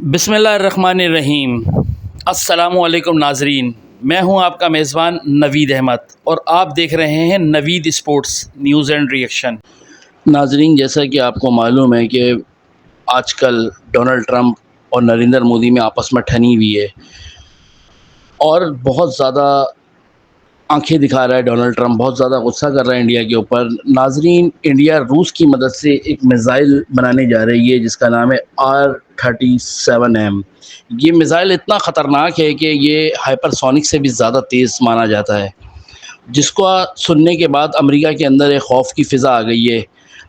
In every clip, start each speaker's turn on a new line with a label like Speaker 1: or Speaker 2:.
Speaker 1: बिस्मिल्लाहिर्रहमानिर्रहीम। अस्सलामुअलैकुम नाजरीन, मैं हूं आपका मेज़बान नवीद अहमद और आप देख रहे हैं Naveed sports news and reaction. नाजरीन, जैसा कि आपको मालूम है कि आजकल डोनाल्ड ट्रंप और नरेंद्र मोदी में आपस में ठनी हुई है और बहुत ज़्यादा आंखें दिखा रहा है। डोनाल्ड ट्रंप बहुत ज़्यादा गुस्सा कर रहा है इंडिया के ऊपर। नाजरीन, इंडिया रूस की मदद से एक मिज़ाइल बनाने जा रही है जिसका नाम है R-37M। ये मिज़ाइल इतना ख़तरनाक है कि ये हाइपरसोनिक से भी ज़्यादा तेज़ माना जाता है, जिसको सुनने के बाद अमेरिका के अंदर एक खौफ की फ़िज़ा आ गई है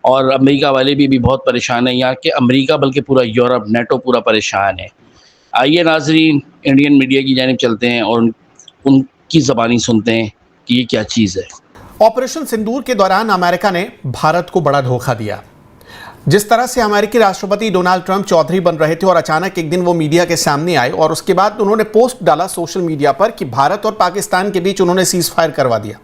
Speaker 1: और अमेरिका वाले भी बहुत परेशान हैं। यहाँ के अमेरिका बल्कि पूरा यूरोप, नेटो पूरा परेशान है। आइए नाजरीन, इंडियन मीडिया की जानिब चलते हैं और उनकी ज़बानी सुनते हैं कि ये क्या चीज़ है।
Speaker 2: ऑपरेशन सिंदूर के दौरान अमेरिका ने भारत को बड़ा धोखा दिया। जिस तरह से अमेरिकी राष्ट्रपति डोनाल्ड ट्रंप चौधरी बन रहे थे और अचानक एक दिन वो मीडिया के सामने आए और उसके बाद उन्होंने पोस्ट डाला सोशल मीडिया पर कि भारत और पाकिस्तान के बीच उन्होंने सीज फायर करवा दिया।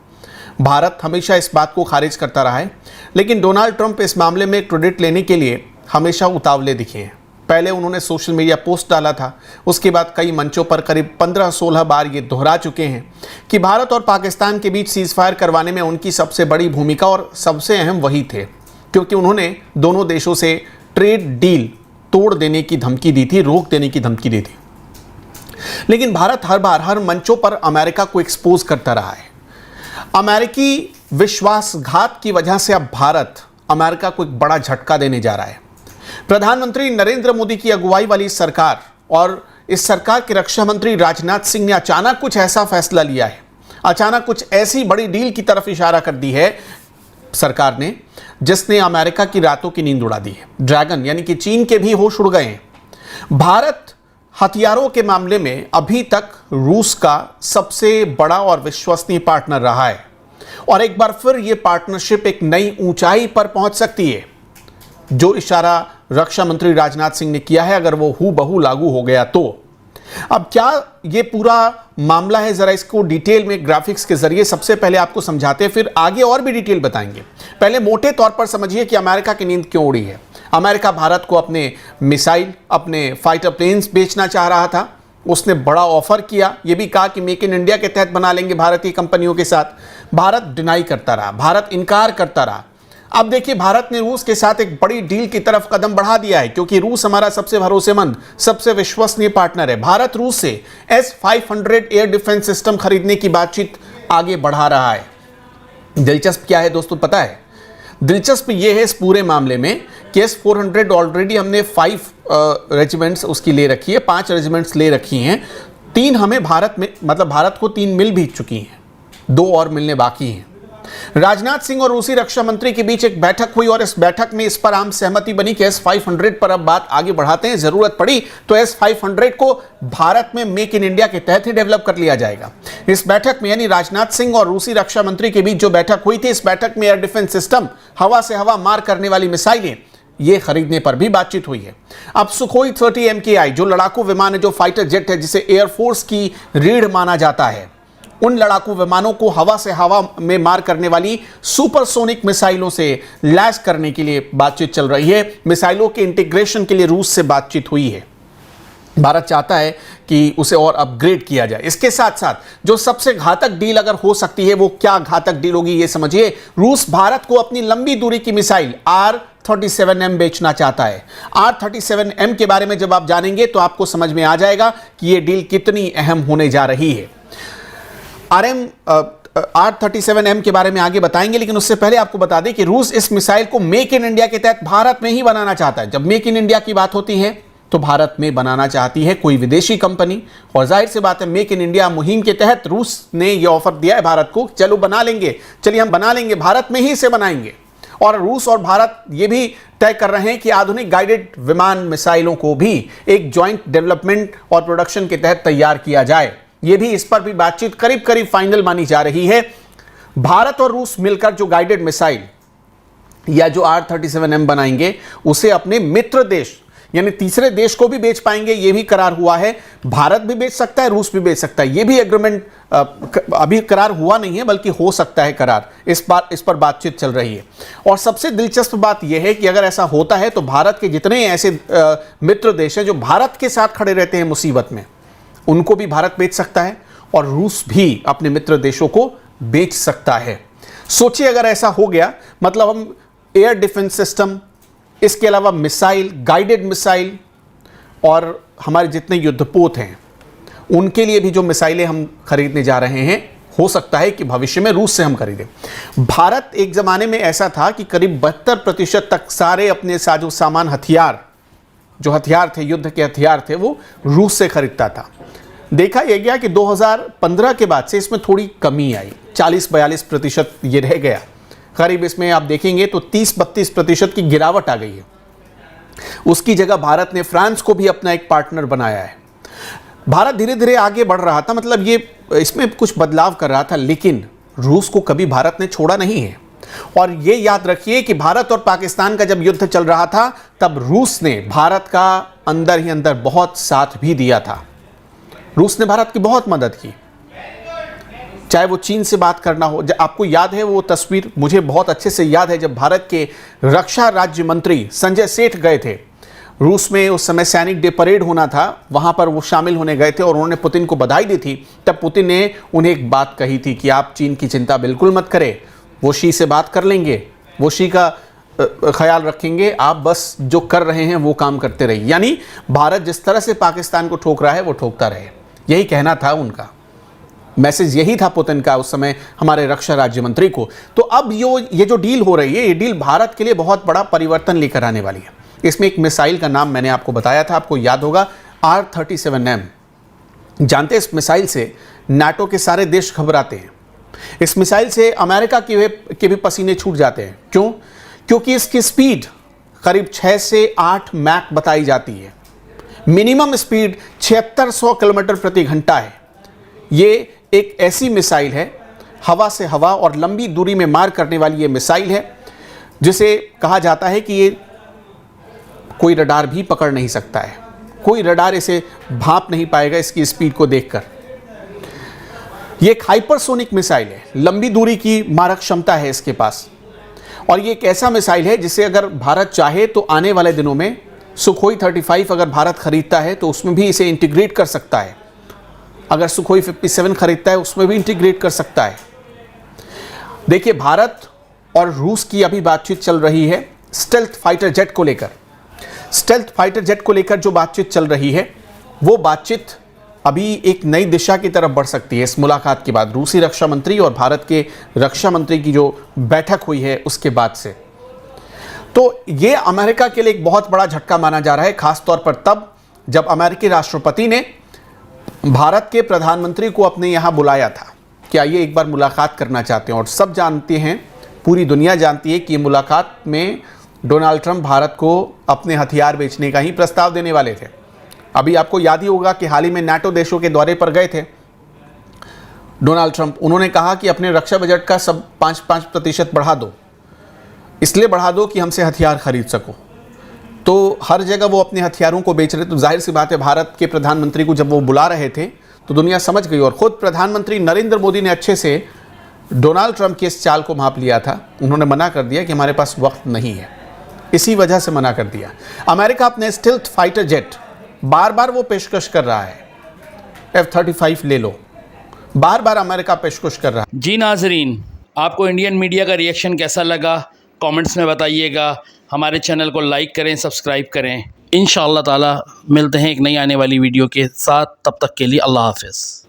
Speaker 2: भारत हमेशा इस बात को खारिज करता रहा है, लेकिन डोनाल्ड ट्रंप इस मामले में क्रेडिट लेने के लिए हमेशा उतावले दिखे हैं। पहले उन्होंने सोशल मीडिया पोस्ट डाला था, उसके बाद कई मंचों पर करीब 15-16 बार ये दोहरा चुके हैं कि भारत और पाकिस्तान के बीच सीज फायर करवाने में उनकी सबसे बड़ी भूमिका और सबसे अहम वही थे, क्योंकि उन्होंने दोनों देशों से ट्रेड डील तोड़ देने की धमकी दी थी, रोक देने की धमकी दी थी। लेकिन भारत हर बार हर मंचों पर अमेरिका को एक्सपोज करता रहा है। अमेरिकी विश्वासघात की वजह से अब भारत अमेरिका को एक बड़ा झटका देने जा रहा है। प्रधानमंत्री नरेंद्र मोदी की अगुवाई वाली सरकार और इस सरकार के रक्षा मंत्री राजनाथ सिंह ने अचानक कुछ ऐसा फैसला लिया है, अचानक कुछ ऐसी बड़ी डील की तरफ इशारा कर दी है सरकार ने, जिसने अमेरिका की रातों की नींद उड़ा दी है। ड्रैगन यानी कि चीन के भी होश उड़ गए हैं। भारत हथियारों के मामले में अभी तक रूस का सबसे बड़ा और विश्वसनीय पार्टनर रहा है और एक बार फिर यह पार्टनरशिप एक नई ऊंचाई पर पहुंच सकती है। जो इशारा रक्षा मंत्री राजनाथ सिंह ने किया है, अगर वो हूबहू लागू हो गया तो अब क्या ये पूरा मामला है, जरा इसको डिटेल में ग्राफिक्स के जरिए सबसे पहले आपको समझाते हैं, फिर आगे और भी डिटेल बताएंगे। पहले मोटे तौर पर समझिए कि अमेरिका की नींद क्यों उड़ी है। अमेरिका भारत को अपने मिसाइल, अपने फाइटर प्लेन्स बेचना चाह रहा था। उसने बड़ा ऑफर किया, यह भी कहा कि मेक इन इंडिया के तहत बना लेंगे भारतीय कंपनियों के साथ। भारत डिनाई करता रहा, भारत इनकार करता रहा। अब देखिए, भारत ने रूस के साथ एक बड़ी डील की तरफ कदम बढ़ा दिया है, क्योंकि रूस हमारा सबसे भरोसेमंद, सबसे विश्वसनीय पार्टनर है। भारत रूस से S-500 एयर डिफेंस सिस्टम खरीदने की बातचीत आगे बढ़ा रहा है। दिलचस्प क्या है दोस्तों, पता है? दिलचस्प यह है इस पूरे मामले में कि S-400 ऑलरेडी हमने 5 रेजिमेंट्स उसकी ले रखी है, 5 रेजिमेंट्स ले रखी हैं। 3 हमें भारत में, मतलब भारत को 3 मिल भी चुकी हैं, 2 और मिलने बाकी हैं। राजनाथ सिंह और रूसी रक्षा मंत्री के बीच एक बैठक हुई और इस बैठक में इस पर आम सहमति बनी कि S-500 पर अब बात आगे बढ़ाते हैं। जरूरत पड़ी तो S-500 को भारत में मेक इन इंडिया के तहत ही डेवलप कर लिया जाएगा। इस बैठक में, यानी राजनाथ सिंह और रूसी रक्षा मंत्री के बीच जो बैठक हुई थी, इस बैठक में एयर डिफेंस सिस्टम, हवा से हवा मार करने वाली मिसाइलें, ये खरीदने पर भी बातचीत हुई है। अब सुखोई 30 MKI जो लड़ाकू विमान है, जो फाइटर जेट है, जिसे एयरफोर्स की रीढ़ माना जाता है, उन लड़ाकू विमानों को हवा से हवा में मार करने वाली सुपरसोनिक मिसाइलों से लैस करने के लिए बातचीत चल रही है। मिसाइलों के इंटीग्रेशन के लिए रूस से बातचीत हुई है। भारत चाहता है कि उसे और अपग्रेड किया जाए। इसके साथ साथ जो सबसे घातक डील अगर हो सकती है, वो क्या घातक डील होगी ये समझिए। रूस भारत को अपनी लंबी दूरी की मिसाइल R-37M बेचना चाहता है। R-37M के बारे में जब आप जानेंगे तो आपको समझ में आ जाएगा कि यह डील कितनी अहम होने जा रही है। R-37M के बारे में आगे बताएंगे, लेकिन उससे पहले आपको बता दें कि रूस इस मिसाइल को मेक इन इंडिया के तहत भारत में ही बनाना चाहता है। जब मेक इन इंडिया की बात होती है तो भारत में बनाना चाहती है कोई विदेशी कंपनी, और जाहिर सी बात है मेक इन इंडिया मुहिम के तहत रूस ने यह ऑफर दिया है भारत को, चलो बना लेंगे, चलिए हम बना लेंगे, भारत में ही इसे बनाएंगे। और रूस और भारत ये भी तय कर रहे हैं कि आधुनिक गाइडेड विमान मिसाइलों को भी एक ज्वाइंट डेवलपमेंट और प्रोडक्शन के तहत तैयार किया जाए। ये भी, इस पर भी बातचीत करीब करीब फाइनल मानी जा रही है। भारत और रूस मिलकर जो गाइडेड मिसाइल या जो R-37M बनाएंगे, उसे अपने मित्र देश यानी तीसरे देश को भी बेच पाएंगे, ये भी करार हुआ है। भारत भी बेच सकता है, रूस भी बेच सकता है। ये भी एग्रीमेंट अभी करार हुआ नहीं है, बल्कि हो सकता है करार। इस पर बातचीत चल रही है। और सबसे दिलचस्प बात यह है कि अगर ऐसा होता है तो भारत के जितने ऐसे मित्र देश हैं जो भारत के साथ खड़े रहते हैं मुसीबत में, उनको भी भारत बेच सकता है और रूस भी अपने मित्र देशों को बेच सकता है। सोचिए अगर ऐसा हो गया, मतलब हम एयर डिफेंस सिस्टम, इसके अलावा मिसाइल, गाइडेड मिसाइल और हमारे जितने युद्धपोत हैं उनके लिए भी जो मिसाइलें हम खरीदने जा रहे हैं, हो सकता है कि भविष्य में रूस से हम खरीदें। भारत एक ज़माने में ऐसा था कि करीब 72% तक सारे अपने साजो सामान, जो हथियार थे, युद्ध के हथियार थे, वो रूस से खरीदता था। देखा यह गया कि 2015 के बाद से इसमें थोड़ी कमी आई, 40-42% ये रह गया। करीब इसमें आप देखेंगे तो 30-32% की गिरावट आ गई है। उसकी जगह भारत ने फ्रांस को भी अपना एक पार्टनर बनाया है। भारत धीरे धीरे आगे बढ़ रहा था, मतलब ये इसमें कुछ बदलाव कर रहा था, लेकिन रूस को कभी भारत ने छोड़ा नहीं है। और ये याद रखिए कि भारत और पाकिस्तान का जब युद्ध चल रहा था, तब रूस ने भारत का अंदर ही अंदर बहुत साथ भी दिया था। रूस ने भारत की बहुत मदद की, चाहे वो चीन से बात करना हो। आपको याद है वो तस्वीर, मुझे बहुत अच्छे से याद है, जब भारत के रक्षा राज्य मंत्री संजय सेठ गए थे रूस में, उस समय सैनिक डे परेड होना था, वहां पर वो शामिल होने गए थे और उन्होंने पुतिन को बधाई दी थी। तब पुतिन ने उन्हें एक बात कही थी कि आप चीन की चिंता बिल्कुल मत करें, वो शी से बात कर लेंगे, वो शी का ख्याल रखेंगे, आप बस जो कर रहे हैं वो काम करते रहिए। यानी भारत जिस तरह से पाकिस्तान को ठोक रहा है वो ठोकता रहे, यही कहना था उनका, मैसेज यही था पुतिन का उस समय हमारे रक्षा राज्य मंत्री को। तो अब ये जो डील हो रही है, ये डील भारत के लिए बहुत बड़ा परिवर्तन लेकर आने वाली है। इसमें एक मिसाइल का नाम मैंने आपको बताया था, आपको याद होगा, R-37M। जानते हैं इस मिसाइल से नाटो के सारे देश घबराते हैं। इस मिसाइल से अमेरिका के भी पसीने छूट जाते हैं। क्यों? क्योंकि इसकी स्पीड करीब 6 से 8 मैक बताई जाती है। मिनिमम स्पीड 7600 किलोमीटर प्रति घंटा है। ये एक ऐसी मिसाइल है, हवा से हवा और लंबी दूरी में मार करने वाली ये मिसाइल है, जिसे कहा जाता है कि ये कोई रडार भी पकड़ नहीं सकता है, कोई रडार इसे भांप नहीं पाएगा इसकी स्पीड को देखकर। ये एक हाइपरसोनिक मिसाइल है, लंबी दूरी की मारक क्षमता है इसके पास। और ये एक ऐसा मिसाइल है जिसे अगर भारत चाहे तो आने वाले दिनों में सुखोई 35 अगर भारत खरीदता है तो उसमें भी इसे इंटीग्रेट कर सकता है। अगर सुखोई 57 खरीदता है उसमें भी इंटीग्रेट कर सकता है। देखिए, भारत और रूस की अभी बातचीत चल रही है स्टेल्थ फाइटर जेट को लेकर। स्टेल्थ फाइटर जेट को लेकर जो बातचीत चल रही है, वो बातचीत अभी एक नई दिशा की तरफ बढ़ सकती है। इस मुलाकात के बाद, रूसी रक्षा मंत्री और भारत के रक्षा मंत्री की जो बैठक हुई है उसके बाद से, तो ये अमेरिका के लिए एक बहुत बड़ा झटका माना जा रहा है, खासतौर पर तब जब अमेरिकी राष्ट्रपति ने भारत के प्रधानमंत्री को अपने यहाँ बुलाया था कि आइए एक बार मुलाकात करना चाहते हैं। और सब जानते हैं, पूरी दुनिया जानती है कि ये मुलाकात में डोनाल्ड ट्रंप भारत को अपने हथियार बेचने का ही प्रस्ताव देने वाले थे। अभी आपको याद ही होगा कि हाल ही में नाटो देशों के दौरे पर गए थे डोनाल्ड ट्रंप। उन्होंने कहा कि अपने रक्षा बजट का सब 5% बढ़ा दो, इसलिए बढ़ा दो कि हमसे हथियार खरीद सको। तो हर जगह वो अपने हथियारों को बेच रहे। तो जाहिर सी बात है, भारत के प्रधानमंत्री को जब वो बुला रहे थे तो दुनिया समझ गई। और ख़ुद प्रधानमंत्री नरेंद्र मोदी ने अच्छे से डोनाल्ड ट्रंप की इस चाल को भांप लिया था। उन्होंने मना कर दिया कि हमारे पास वक्त नहीं है, इसी वजह से मना कर दिया। अमेरिका अपने स्टेल्थ फाइटर जेट बार बार वो पेशकश कर रहा है, F-35 ले लो, बार बार अमेरिका पेशकश कर रहा है।
Speaker 1: जी नाजरीन, आपको इंडियन मीडिया का रिएक्शन कैसा लगा कमेंट्स में बताइएगा। हमारे चैनल को लाइक करें, सब्सक्राइब करें। इंशाअल्लाह ताला मिलते हैं एक नई आने वाली वीडियो के साथ। तब तक के लिए अल्लाह हाफ़िज़।